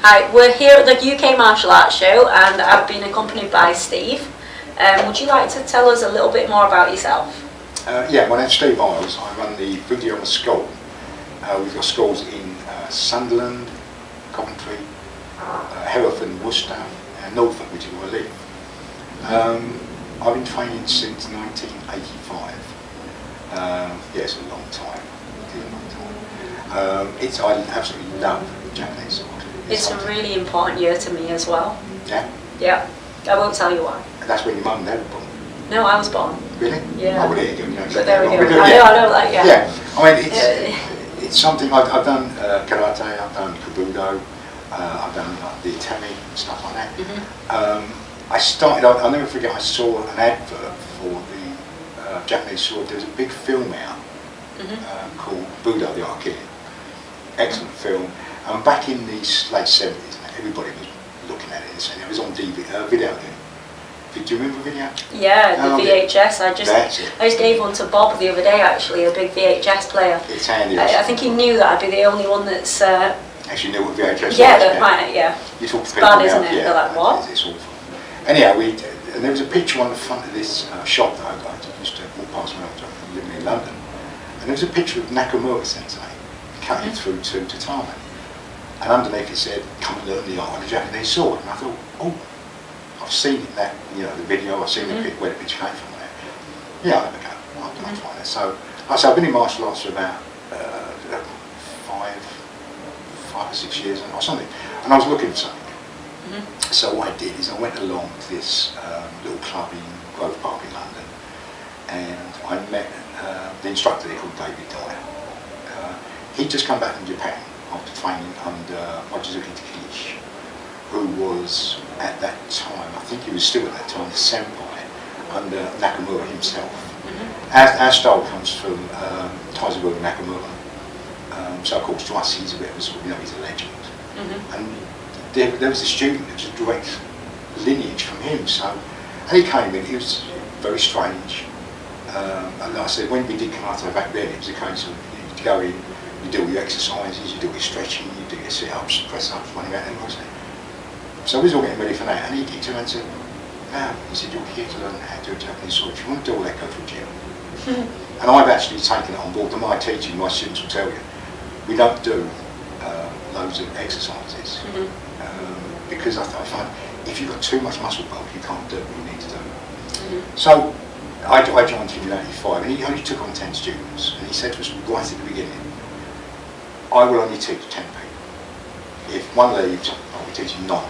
Hi, we're here at the UK Martial Arts Show and I've been accompanied by Steve. Would you like to tell us a little bit more about yourself? Yeah, my name's Steve Isles. I run the Video School. We've got schools in Sunderland, Coventry, Hereford, Worcester and Norfolk, which is where I live. I've been training since 1985. Yeah, it's a long time. I absolutely love Japanese sword. It's a really important year to me as well. Yeah? Yeah. I won't tell you why. And that's when your mum and dad were born. No, I was born. Really? Yeah. Oh, well, there you go. You know, But there we go. I know, like, yeah. Yeah. I mean, it's something I've done karate, I've done kabudo, I've done the itami and stuff like that. I started. I'll never forget. I saw an advert for the Japanese sword. There was a big film out called Budo the Art Killing. Excellent film. Back in the late 70s, everybody was looking at it and saying it was on DVD, video game. Do you remember video? Yeah, the VHS. I just gave one to Bob the other day, actually, a big VHS player. It's handy. I think he knew that I'd be the only one that's... actually knew what VHS was. Yeah, You talk to it's people bad, now, isn't it? Yeah, They're like, what? It's awful. Anyhow, and there was a picture on the front of this shop that I used to walk past when I was living in London. And there was a picture of Nakamura Sensei cutting through to tatami. And underneath it said, "Come and learn the art of the Japanese sword." And I thought, oh, I've seen it, that, you know, the video, I've seen the bit where the picture came from there. Yeah, I'll have a go. I'll try that. So I've been in martial arts for about 5 or 6 years or something. And I was looking for something. So what I did is I went along to this little club in Grove Park in London, and I met the instructor there called David Dyer. He'd just come back from Japan after training under Mochizuki Takeshi, who was at that time, I think he was still at that time, the senpai under Nakamura himself. Our style comes from Taizubu Nakamura. So of course to us he's a bit of a sort of, you know, he's a legend. And there was a student, there was a direct lineage from him. So, and he came in, he was very strange. And like I said, when we did karate back then, it was a case of you go in, you do all your exercises, you do your stretching, you do your sit-ups, press-ups, running around, and wasn't it? So we was all getting ready for that, and he turned and said, "Now," he said, "you're here to learn how to do a Japanese sword. If you want to do all that, go to a gym." And I've actually taken it on board. To my teaching, my students will tell you, we don't do loads of exercises because I find if you've got too much muscle bulk, you can't do what you need to do. So I joined him in '85, and he only took on 10 students, and he said to us right at the beginning, "I will only teach 10 people. If one leaves, I'll be teaching 9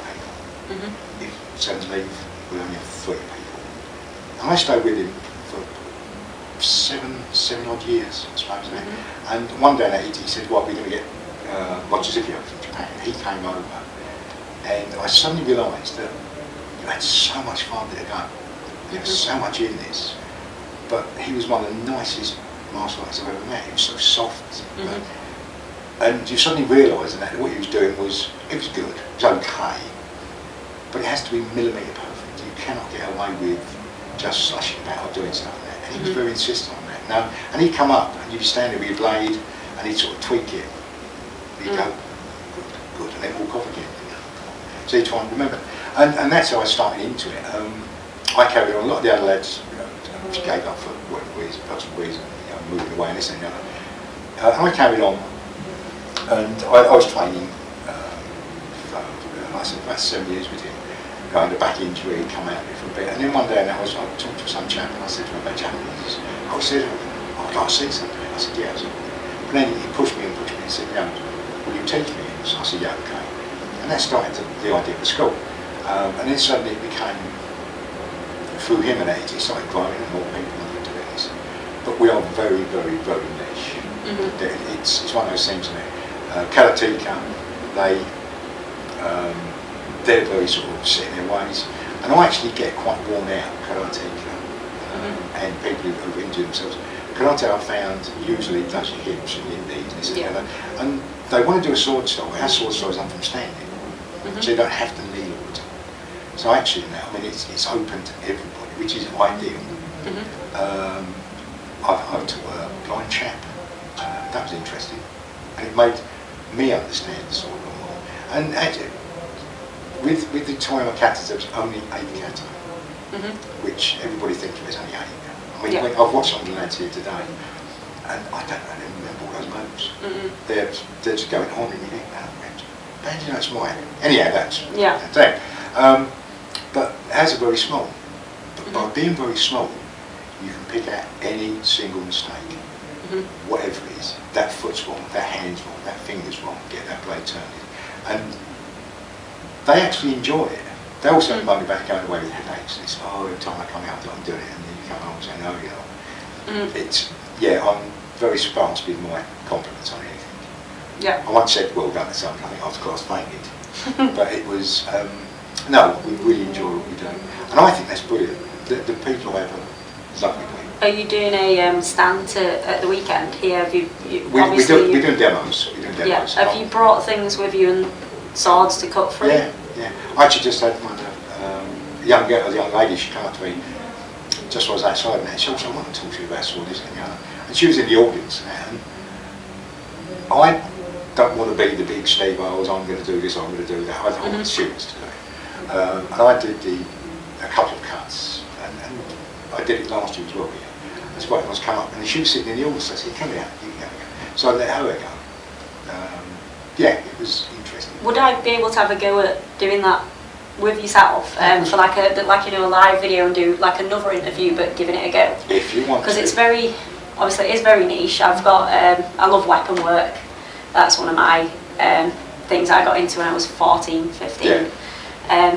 people. If 7 leave, we'll only have 3 people." And I stayed with him for seven odd years, I suppose. And one day he said, "Well, we're going to get Mochizuki from Japan." He came over, and I suddenly realised that you had so much fun there go. There was so much in this, but he was one of the nicest martial artists I've ever met. He was so soft. And you suddenly realise that what he was doing was, it was good, it was okay, but it has to be millimetre perfect. You cannot get away with just slashing about or doing stuff like that. And he was very insistent on that. Now, and he'd come up and you'd be standing with your blade and he'd sort of tweak it. He'd go, good, and then walk off again. So you try and remember. And that's how I started into it. I carried on. A lot of the other lads gave up for whatever reason, personal reason, you know, moving away and this and the other. And I carried on. And I was training, like I said, about 7 years with him. Going to back injury, come out of it for a bit. And then one day I talked to some chap and I said to him about Japanese. I said, "I'd like to see something." I said, "Yeah." But then he pushed me and said, "Yeah, will you teach me?" So I said, "Yeah, okay." And that started the idea of the school. And then suddenly it became, through him and it started growing and more people wanted to do this. But we are very, very, very niche. It's one of those things, isn't it? Karateka, they're very sort of set in their ways, and I actually get quite worn out karateka and people who injure themselves. Karate I found usually does your hips and your knees and this and that, and they want to do a sword style. Our sword style is from standing, so you don't have to kneel all the time. So actually now, I mean, it's open to everybody, which is ideal. I went to a blind chap. That was interesting, and it made me understand the sword a lot more. And with the timer katas, there was only 8 kata, which everybody thinks there's only 8. I mean, I've watched some of the lads here today, and I don't really remember all those moves. They're just going on and you think, that's mine. Anyhow, that's the thing. But as a very small, but by being very small, you can pick out any single mistake, whatever it is. That foot's wrong, that hand's wrong, that finger's wrong, get that blade turning. And they actually enjoy it. They also moan about going away with headaches. It's, every time I come out, I'm doing it, and then you come home and say, no, you know. It's, I'm very sparse with my compliments on anything. Yeah. I once said, well done to something, I think I was class fainted. But it was, no, we really enjoy what we do. And I think that's brilliant. The people have a lovely week. Are you doing a stand at the weekend here? Have we're doing demos. Yeah. Have you brought things with you and swords to cut through? Yeah. I actually just had one, a young lady, she came up to me just while I was outside and she said, I want to talk to you about sword, this and the other. And she was in the audience and I don't want to be the big Steve Isles, I'm going to do this, I'm going to do that. I don't want students to do it. And I did a couple of cuts and I did it last year as well. That's why I was come up and she was sitting in the audience. I said, come here, you can go. So I let her go. It was interesting. Would I be able to have a go at doing that with yourself for like a live video and do like another interview but giving it a go? If you want to. Because it's very niche. I've got, I love weapon work. That's one of my things I got into when I was 14, 15.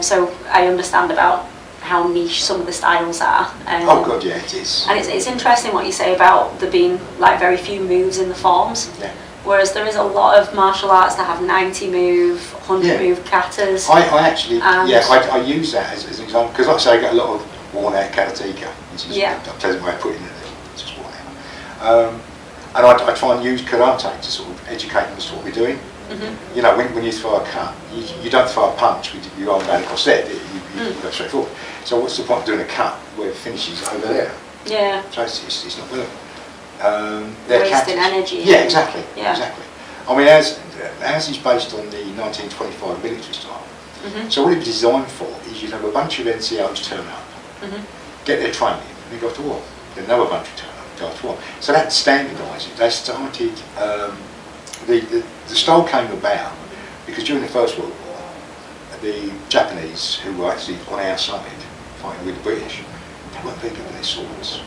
So I understand about how niche some of the styles are. Oh God, yeah, it is. And it's interesting what you say about there being like very few moves in the forms. Yeah. Whereas there is a lot of martial arts that have 90 move, 100 move katas. I actually, I use that as an example because, like I say, I get a lot of worn out karateka, which is a pleasant way of putting it. It's just worn out. And I try and use karate to sort of educate them as to what we're doing. You know, when you throw a cut, you don't throw a punch with your arm down across there. You go straight forward. So what's the point of doing a cut where it finishes over there? Yeah. So it's not willing. Wasting energy. Yeah, exactly. Yeah. Exactly. I mean, as is based on the 1925 military style. So what it was designed for is you'd have a bunch of NCOs turn up, get their training, and they go to war. Then another bunch of turn up, go to war. So that standardised it. They started. The style came about because during the First World War, the Japanese, who were actually on our side fighting with the British, they weren't very good with their swords.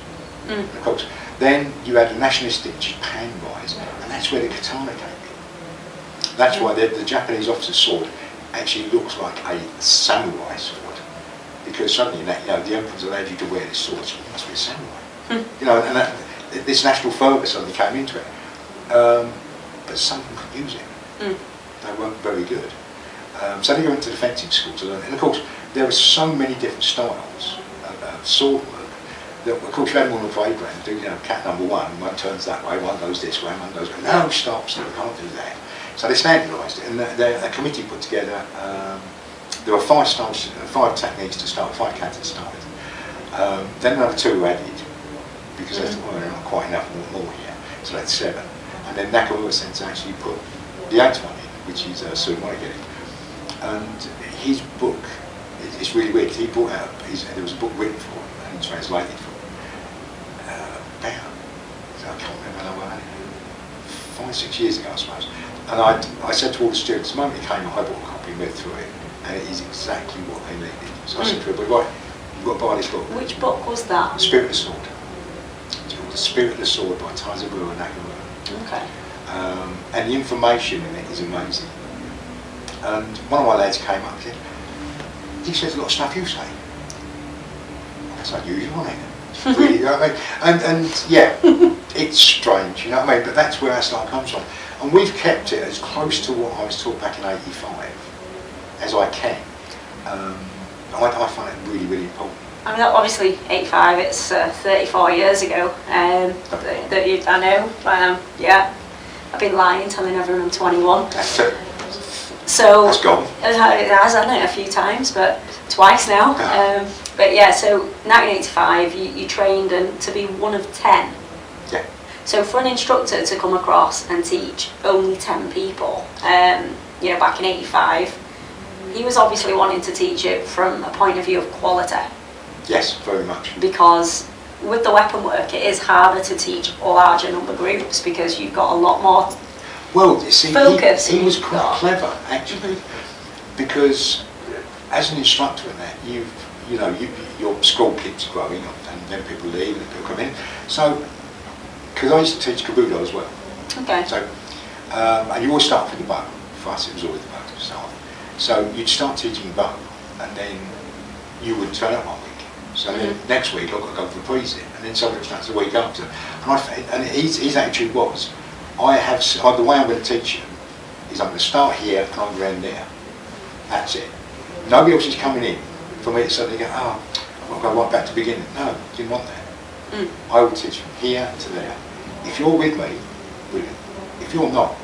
And of course, then you had a nationalistic Japan rise, and that's where the katana came in. That's why the Japanese officer's sword actually looks like a samurai sword, because suddenly the emperor's allowed you to wear this sword, so you must be a samurai. You know, and this national fervour suddenly came into it. But some of them couldn't use it. They weren't very good. So they go into defensive school to learn it. And of course, there were so many different styles of sword work that, of course, you had them on the playground, do cat number one turns that way, one goes this way, one goes, no, stop, we can't do that. So they standardised it, and a committee put together, there were 5 styles, 5 techniques to start, 5 cats to start with. Then another 2 were added, because they thought, there aren't quite enough more here, so that's 7. And then Nakamura Sensei actually put the 8th one in, which is Sumoigiri. And his book, it's really weird, he brought out, there was a book written for him and translated for him. I can't remember how long, 5, 6 years ago I suppose. And I said to all the students, the moment he came I bought a copy and read through it, and it is exactly what they needed. So I said to everybody, right, you've got to buy this book. Which book was that? Spirit of the Sword. It's called The Spirit of the Sword by Taizaburo Nakamura. Okay. And the information in it is amazing. And one of my lads came up and said, he says a lot of stuff you say. That's unusual, isn't it? Really, you know what I mean? And yeah, it's strange, you know what I mean? But that's where our style comes from. And we've kept it as close to what I was taught back in '85 as I can. I find it really, really important. I mean, obviously, '85, it's 34 years ago. I know, yeah. I've been lying, telling everyone I'm 21. So that's gone. It has, hasn't it, a few times, but twice now. But yeah, so 1985, you trained and to be one of 10. So for an instructor to come across and teach only 10 people, back in '85, he was obviously wanting to teach it from a point of view of quality. Yes, very much. Because with the weapon work, it is harder to teach larger number groups because you've got a lot more Well, you see, focus. he was quite clever actually, because as an instructor in that, your school keeps growing and then people leave and people come in. So, because I used to teach Kabuto as well. Okay. So, and you always start with the bow. For us, it was always the bow to start. So you'd start teaching bow, and then you would turn up 1 week. So then next week I've got to go for the pre-sit, and then somebody starts the week after. And his attitude was, the way I'm going to teach you is I'm going to start here and I'm going to end there. That's it. Nobody else is coming in for me to suddenly go, I've got to go right back to the beginning. No, didn't want that. I will teach from here to there. If you're with me, brilliant. If you're not,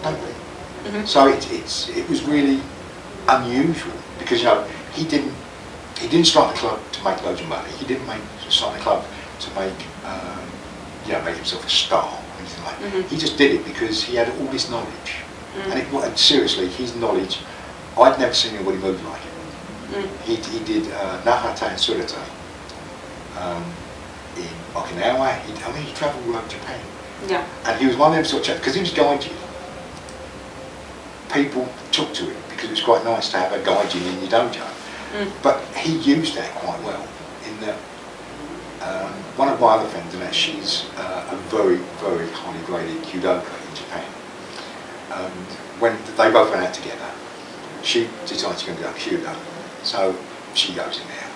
don't be. So it was really unusual because he didn't start the club to make loads of money. He didn't start the club to make make himself a star or anything like that. He just did it because he had all this knowledge. And seriously, his knowledge, I'd never seen anybody move like it. He did Nahata and Surete in Okinawa. He travelled all over Japan. Yeah. And he was one of them sort of chaps, because he was gaijin. People took to it because it was quite nice to have a gaijin in your dojo. But he used that quite well in that one of my other friends, and she's a very, very highly graded judoka in Japan. And when they both went out together, she decided she was going to go judo. So she goes in there